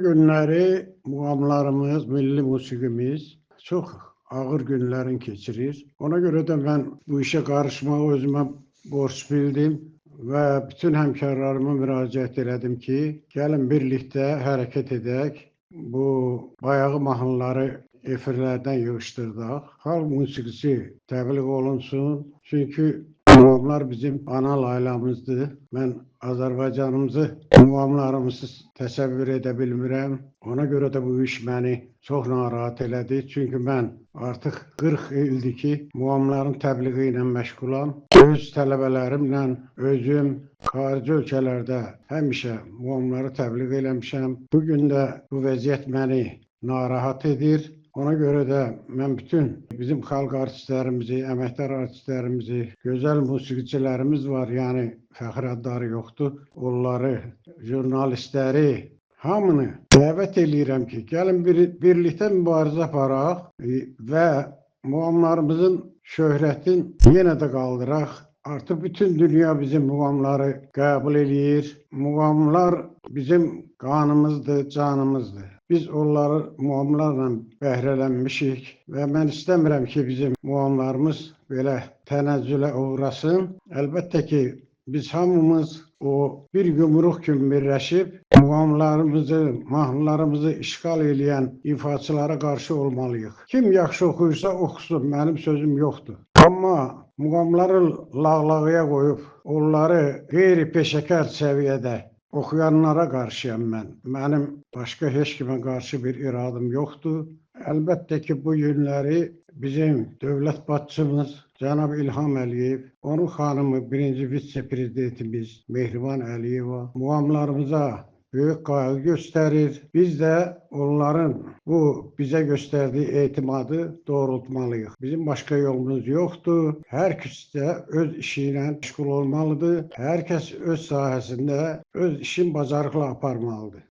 günləri muğamlarımız, milli musiqimiz çox ağır günlərin keçirir. Ona görə də mən bu işə qarışmağı özümə borc bildim və bütün həmkarlarıma müraciət elədim ki, gəlin birlikdə hərəkət edək. Bu bayağı mahnıları efirlərdən yığışdırdaq. Xalq musiqisi təbliğ olunsun. Çünki muğamlar bizim ana laylamızdır. Mən Azərbaycanımızı, muğamlarımızı təsəvvür edə bilmirəm. Ona görə də bu iş məni çox narahat elədi. Çünki mən artıq 40 ildir ki, muğamların təbliği ilə məşğulam. Öz tələbələrimlə özüm xarici ölkələrdə həmişə muğamları təbliğ eləmişəm. Bugün də bu vəziyyət məni narahat edir. Ona görə də mən bütün bizim xalq artistlərimizi, əməkdar artistlərimizi, gözəl musiqiçilərimiz var, yəni fəxr adları yoxdur. Onları, jurnalistləri, hamını dəvət eləyirəm ki, gəlin birlikdə mübarizə aparaq və muğamlarımızın şöhrətini yenə də qaldıraq. Artıq bütün dünya bizim muğamları qəbul eləyir. Muğamlar bizim qanımızdır, canımızdır. Biz onları muğamlarla bəhrələnmişik və mən istəmirəm ki, bizim muğamlarımız belə tənəzzülə uğrasın. Əlbəttə ki, biz hamımız o bir yumruq kimi birləşib muğamlarımızı, mahnılarımızı işğal eləyən ifaçılara qarşı olmalıyıq. Kim yaxşı oxuyursa oxusun, mənim sözüm yoxdur. Amma muğamları lağlağıya qoyub, onları qeyri-peşəkar səviyyədə oxuyanlara qarşıyam mən. Mənim başqa heç kimə qarşı bir iradım yoxdur. Əlbəttə ki, bu günləri bizim dövlət başçımız cənab İlham Əliyev, onun xanımı birinci vitse-prezidentimiz Mehriban Əliyeva muğamlarımıza böyük qayğı göstərir. Biz də onların bu bizə göstərdiyi etimadı doğrultmalıyıq. Bizim başqa yolumuz yoxdur. Hər kəs də öz işi ilə məşğul olmalıdır. Hər kəs öz sahəsində öz işini bacarıqla aparmalıdır.